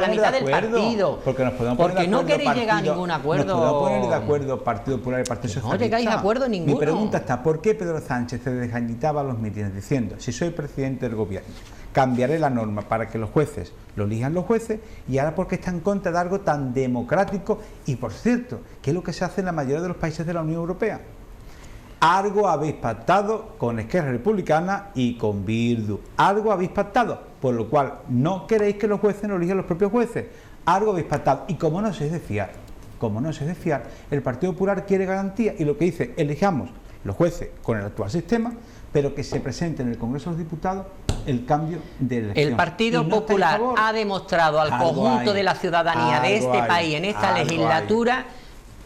la mitad del partido. Porque no queréis llegar a ningún acuerdo. Nos podemos poner de acuerdo Partido Popular y Partido Socialista. No llegáis a acuerdo ninguno. Mi pregunta está, ¿por qué Pedro Sánchez se desgañitaba a los mítines diciendo, si soy presidente del gobierno, cambiaré la norma para que los jueces lo elijan los jueces, y ahora porque está en contra de algo tan democrático y, por cierto, que es lo que se hace en la mayoría de los países de la Unión Europea? Algo habéis pactado con Esquerra Republicana y con Bildu. Algo habéis pactado, por lo cual no queréis que los jueces lo elijan los propios jueces. Algo habéis pactado. Y como no se es de fiar, el Partido Popular quiere garantía y lo que dice, elijamos los jueces con el actual sistema, pero que se presente en el Congreso de los Diputados el cambio de elección. El Partido Popular ha demostrado al conjunto de la ciudadanía de este país en esta legislatura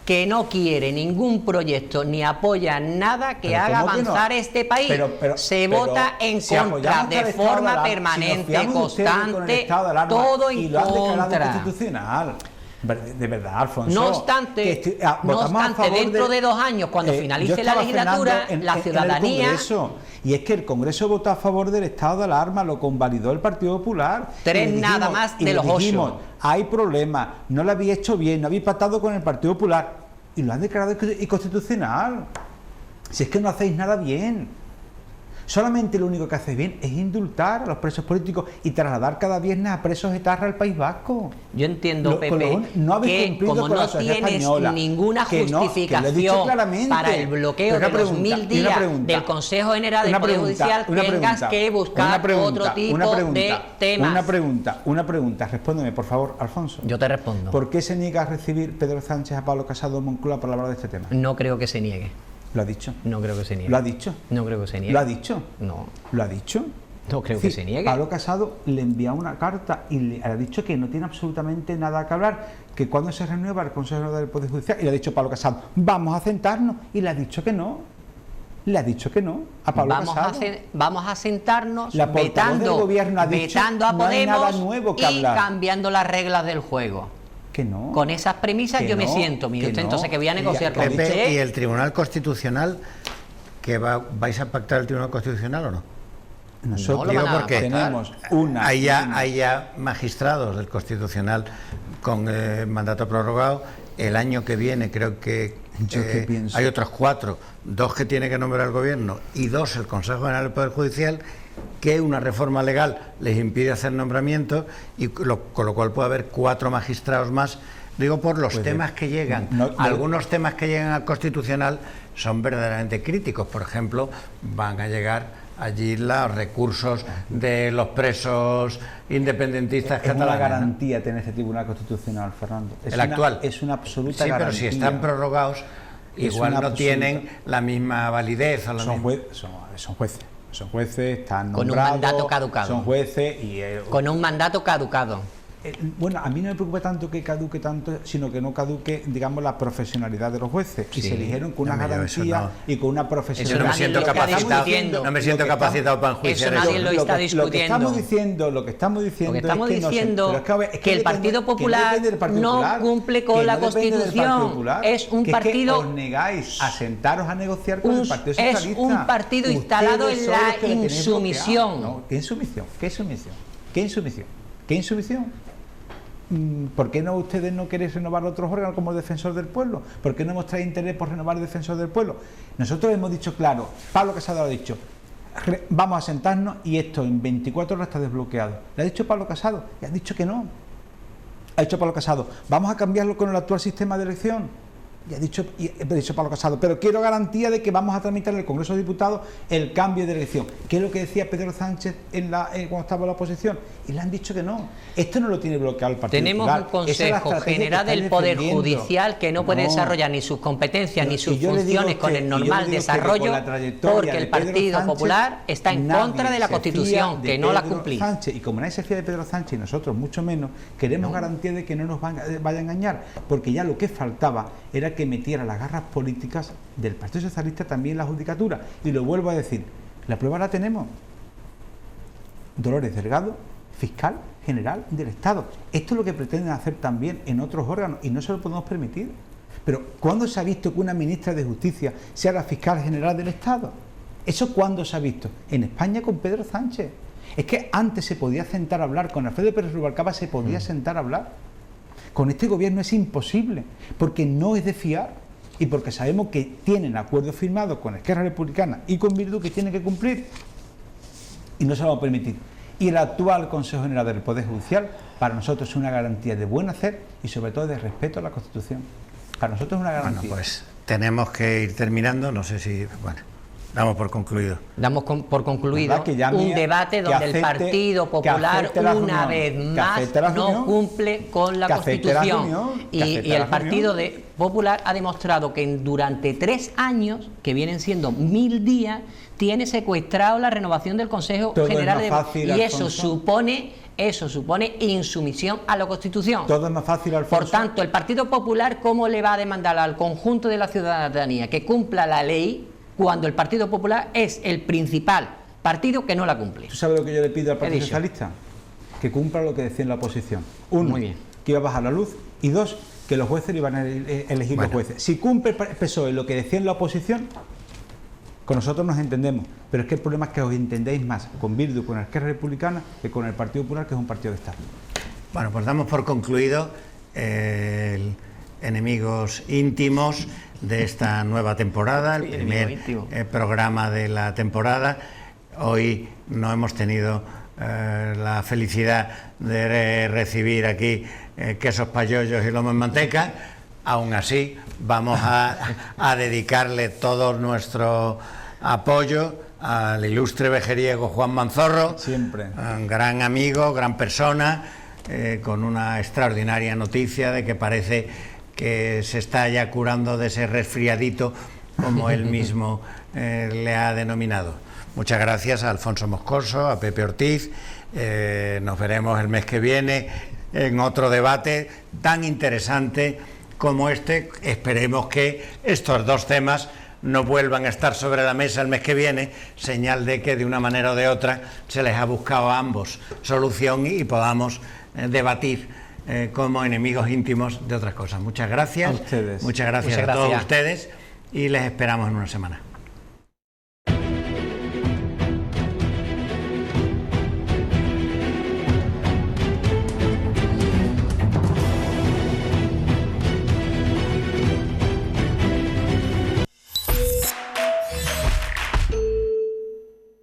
que no quiere ningún proyecto ni apoya nada que haga avanzar este país. Se vota en contra de forma permanente, constante, todo en contra. De verdad, Alfonso. No obstante, dentro de 2 años, cuando finalice la legislatura, la ciudadanía... Y es que el Congreso votó a favor del estado de alarma, lo convalidó el Partido Popular. 3 nada más de los 8. Hay problemas, no lo habéis hecho bien, no habéis pactado con el Partido Popular y lo han declarado inconstitucional. Si es que no hacéis nada bien. Solamente lo único que hacéis bien es indultar a los presos políticos y trasladar cada viernes a presos etarra al País Vasco. Yo entiendo, Pepe, que como no tienes ninguna justificación para el bloqueo de los 1000 días del Consejo General del Poder Judicial, tengas que buscar otro tipo de temas. Una pregunta, respóndeme, por favor, Alfonso. Yo te respondo. ¿Por qué se niega a recibir Pedro Sánchez a Pablo Casado en Moncloa para hablar de este tema? No creo que se niegue. ¿Lo ha dicho? No creo que se niegue. ¿Lo ha dicho? No creo que se niegue. ¿Lo ha dicho? No. ¿Lo ha dicho? No creo que se niegue. Pablo Casado le envía una carta y le ha dicho que no tiene absolutamente nada que hablar, que cuando se renueva el Consejo del Poder Judicial, y le ha dicho Pablo Casado, vamos a sentarnos, y le ha dicho que no. Le ha dicho que no a Pablo Casado. Vamos a sentarnos vetando a Podemos y cambiando las reglas del juego. Que no. Con esas premisas yo me siento, mire usted, entonces que voy a negociar con usted. ¿Y el Tribunal Constitucional, vais a pactar el Tribunal Constitucional o no? Nosotros tenemos hay ya magistrados del Constitucional con mandato prorrogado. El año que viene creo que Yo qué pienso. hay otros 4, 2 que tiene que nombrar el Gobierno y 2 el Consejo General del Poder Judicial, que una reforma legal les impide hacer nombramientos y con lo cual puede haber 4 magistrados más. Digo, por los temas que llegan. Algunos temas que llegan al Constitucional son verdaderamente críticos. Por ejemplo, van a llegar allí los recursos de los presos independentistas catalanes. Es una garantía tener este Tribunal Constitucional, Fernando. El actual. Es una absoluta garantía. Sí, pero si están prorrogados, igual no tienen la misma validez. Son jueces. Son jueces, están nombrados. Con un mandato caducado. Son jueces y... con un mandato caducado. Bueno, a mí no me preocupa tanto que caduque tanto, sino que no caduque, digamos, la profesionalidad de los jueces. Sí. Y se eligieron con una garantía y con una profesionalidad. Yo no me siento capacitado, no me siento capacitado para enjuiciar eso. Nadie lo está discutiendo. Lo que estamos diciendo es que el Partido Popular no cumple con la Constitución. Es un partido... os negáis a sentaros a negociar con el Partido Socialista. Es un partido instalado en la insumisión. ¿Qué insumisión? ¿Qué insumisión? ¿Qué insumisión? ¿Qué insumisión? ¿Por qué no ustedes no queréis renovar otros órganos como el Defensor del Pueblo? ¿Por qué no mostráis interés por renovar el Defensor del Pueblo? Nosotros hemos dicho claro, Pablo Casado lo ha dicho, vamos a sentarnos y esto en 24 horas está desbloqueado. ¿Le ha dicho Pablo Casado? Y ha dicho que no. Ha dicho Pablo Casado, vamos a cambiarlo con el actual sistema de elección. Y ha dicho Pablo Casado, pero quiero garantía de que vamos a tramitar en el Congreso de Diputados el cambio de elección. ¿Qué es lo que decía Pedro Sánchez cuando estaba en la oposición? Y le han dicho que no. Esto no lo tiene bloqueado el Partido Popular. Tenemos un Consejo General del Poder Judicial que no puede desarrollar ni sus competencias ni sus funciones con el normal desarrollo, porque el Partido Popular está en contra de la Constitución, que no la cumplí. Y como nadie se fía de Pedro Sánchez y nosotros mucho menos, queremos garantía de que no nos vaya a engañar, porque ya lo que faltaba era que metiera las garras políticas del Partido Socialista también en la judicatura. Y lo vuelvo a decir, la prueba la tenemos. Dolores Delgado, fiscal general del Estado. Esto es lo que pretenden hacer también en otros órganos y no se lo podemos permitir. Pero ¿cuándo se ha visto que una ministra de Justicia sea la fiscal general del Estado? ¿Eso cuándo se ha visto? En España con Pedro Sánchez. Es que antes se podía sentar a hablar, con Alfredo Pérez Rubalcaba se podía sentar a hablar. Con este gobierno es imposible, porque no es de fiar y porque sabemos que tienen acuerdos firmados con Esquerra Republicana y con Bildu que tienen que cumplir y no se lo vamos a permitir. Y el actual Consejo General del Poder Judicial para nosotros es una garantía de buen hacer y sobre todo de respeto a la Constitución. Para nosotros es una garantía. Bueno, pues tenemos que ir terminando, no sé si... Bueno, damos por concluido. Damos por concluido un debate donde el Partido Popular una vez más no cumple con la Constitución y el Partido Popular ha demostrado que durante 3 años, que vienen siendo 1000 días, tiene secuestrado la renovación del Consejo General de Poder y eso supone insumisión a la Constitución. Todo es más fácil, Alfonso. Por tanto, el Partido Popular, ¿cómo le va a demandar al conjunto de la ciudadanía que cumpla la ley cuando el Partido Popular es el principal partido que no la cumple? ¿Tú sabes lo que yo le pido al Partido Socialista? Que cumpla lo que decía en la oposición. 1, que iba a bajar la luz, y 2, que los jueces iban a elegir los jueces. Si cumple el PSOE lo que decía en la oposición, con nosotros nos entendemos, pero es que el problema es que os entendéis más con Bildu, con la Esquerra Republicana, que con el Partido Popular, que es un partido de Estado. Bueno, pues damos por concluido enemigos íntimos de esta nueva temporada, el primer programa de la temporada. Hoy no hemos tenido la felicidad de recibir aquí quesos payollos y lomo en manteca. Aún así, vamos a dedicarle todo nuestro apoyo al ilustre vejeriego Juan Manzorro, siempre un gran amigo, gran persona, con una extraordinaria noticia de que parece que se está ya curando de ese resfriadito, como él mismo le ha denominado. Muchas gracias a Alfonso Moscoso, a Pepe Ortiz. Nos veremos el mes que viene en otro debate tan interesante como este. Esperemos que estos 2 temas no vuelvan a estar sobre la mesa el mes que viene, señal de que de una manera o de otra se les ha buscado a ambos solución y podamos debatir como enemigos íntimos de otras cosas. Muchas gracias. A ustedes. Muchas gracias a todos ustedes y les esperamos en una semana.